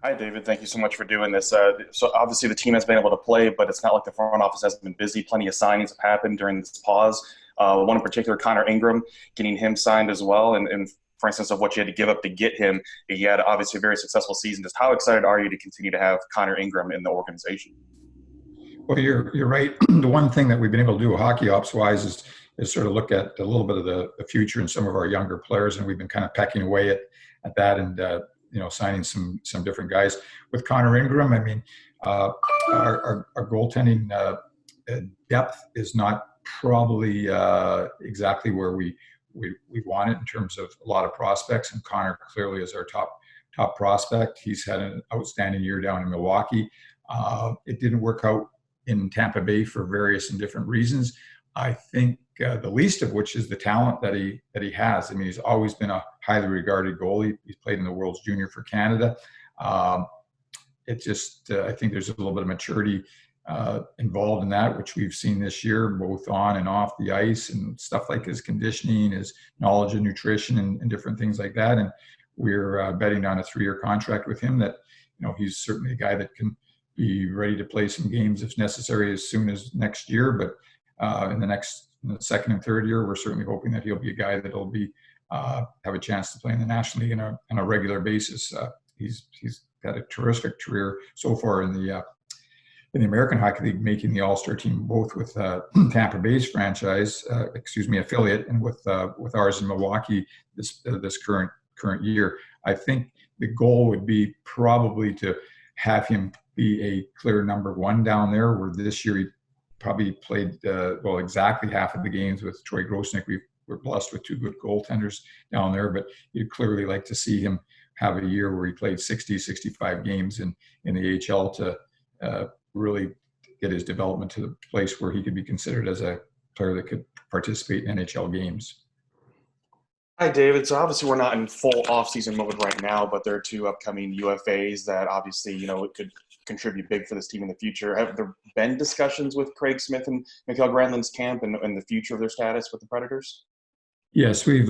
Hi, David. Thank you so much for doing this. So obviously the team has been able to play, but it's not like the front office hasn't been busy. Plenty of signings have happened during this pause. One in particular, Connor Ingram, getting him signed as well. And for instance, of what you had to give up to get him, he had obviously a very successful season. Just how excited are you to continue to have Connor Ingram in the organization? Well, you're right. The one thing that we've been able to do hockey ops wise is sort of look at a little bit of the future in some of our younger players, and we've been kind of pecking away at that and signing some different guys. With Connor Ingram, I mean, uh, our goaltending depth is not probably exactly where we want it in terms of a lot of prospects, and Connor clearly is our top prospect. He's had an outstanding year down in Milwaukee. It didn't work out in Tampa Bay for various and different reasons. I think the least of which is the talent that he has. I mean, he's always been a highly regarded goalie. He's played in the World's Junior for Canada. Um, it just I think there's a little bit of maturity involved in that, which we've seen this year, both on and off the ice, and stuff like his conditioning, his knowledge of nutrition, and different things like that. And we're betting on a 3-year contract with him. That he's certainly a guy that can be ready to play some games if necessary as soon as next year. But in the second and third year, we're certainly hoping that he'll be a guy that'll be have a chance to play in the National League on a regular basis. He's had a terrific career so far in the American Hockey League, making the All-Star team both with Tampa Bay's franchise, affiliate, and with ours in Milwaukee this current year. I think the goal would be probably to have him be a clear number one down there, where this year he probably played exactly half of the games with Troy Grosenick. We're blessed with two good goaltenders down there, but you'd clearly like to see him have a year where he played 60, 65 games in the AHL to really get his development to the place where he could be considered as a player that could participate in NHL games. Hi, David. So obviously we're not in full off-season mode right now, but there are two upcoming UFAs that obviously, it could contribute big for this team in the future. Have there been discussions with Craig Smith and Mikael Granlund's camp and the future of their status with the Predators? Yes, we've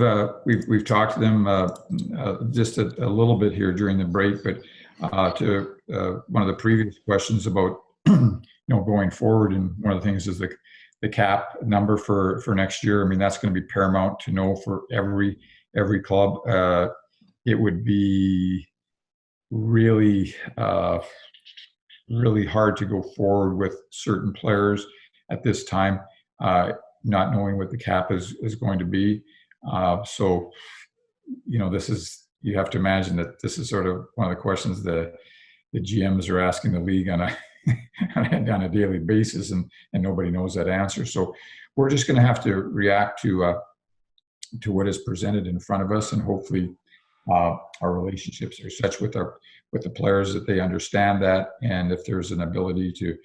talked to them just a little bit here during the break, but to one of the previous questions about going forward, and one of the things is the cap number for next year. I mean, that's going to be paramount to know for every club. It would be really really hard to go forward with certain players at this time, not knowing what the cap is going to be. So, this is, you have to imagine that this is sort of one of the questions the GMs are asking the league on a on a daily basis, and nobody knows that answer. So we're just going to have to react to what is presented in front of us, and hopefully our relationships are such with the players that they understand that, and if there's an ability to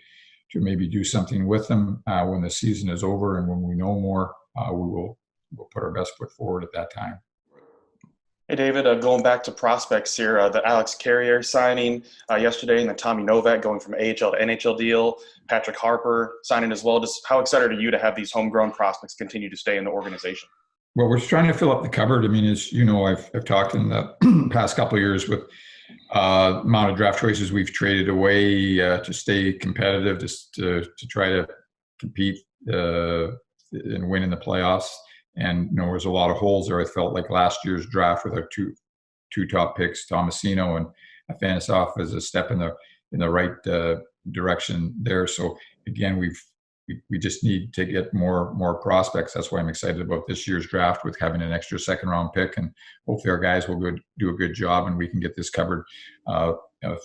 maybe do something with them when the season is over and when we know more, we'll put our best foot forward at that time. Hey, David, going back to prospects here, the Alex Carrier signing yesterday, and the Tommy Novak going from AHL to NHL deal, Patrick Harper signing as well. Just how excited are you to have these homegrown prospects continue to stay in the organization? Well, we're trying to fill up the cupboard. I mean, as you know, I've talked in the past couple of years with amount of draft choices we've traded away to stay competitive, just to try to compete and win in the playoffs. And there's a lot of holes there. I felt like last year's draft with our two top picks, Tomasino and Afanasov, as a step in the right direction there. So again, we just need to get more prospects. That's why I'm excited about this year's draft with having an extra second round pick, and hopefully our guys will do a good job and we can get this cupboard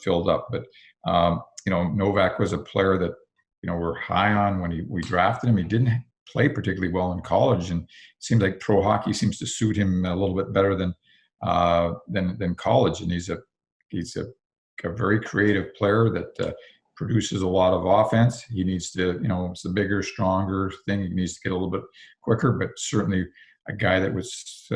filled up. But Novak was a player that we're high on when we drafted him. He didn't play particularly well in college, and it seems like pro hockey seems to suit him a little bit better than college. And he's a very creative player that produces a lot of offense. He needs to, it's the bigger, stronger thing. He needs to get a little bit quicker, but certainly a guy that was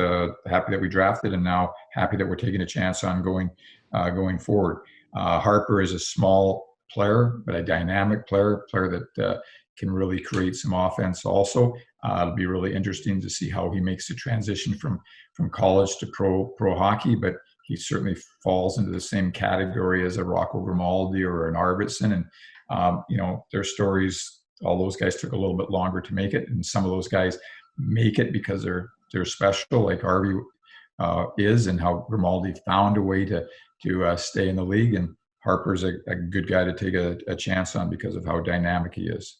happy that we drafted, and now happy that we're taking a chance on going forward. Harper is a small player, but a dynamic player that can really create some offense also. It'll be really interesting to see how he makes the transition from college to pro hockey, but he certainly falls into the same category as a Rocco Grimaldi or an Arvidsson. And, their stories, all those guys took a little bit longer to make it. And some of those guys make it because they're special, like Arvi is, and how Grimaldi found a way to stay in the league. And Harper's a good guy to take a chance on because of how dynamic he is.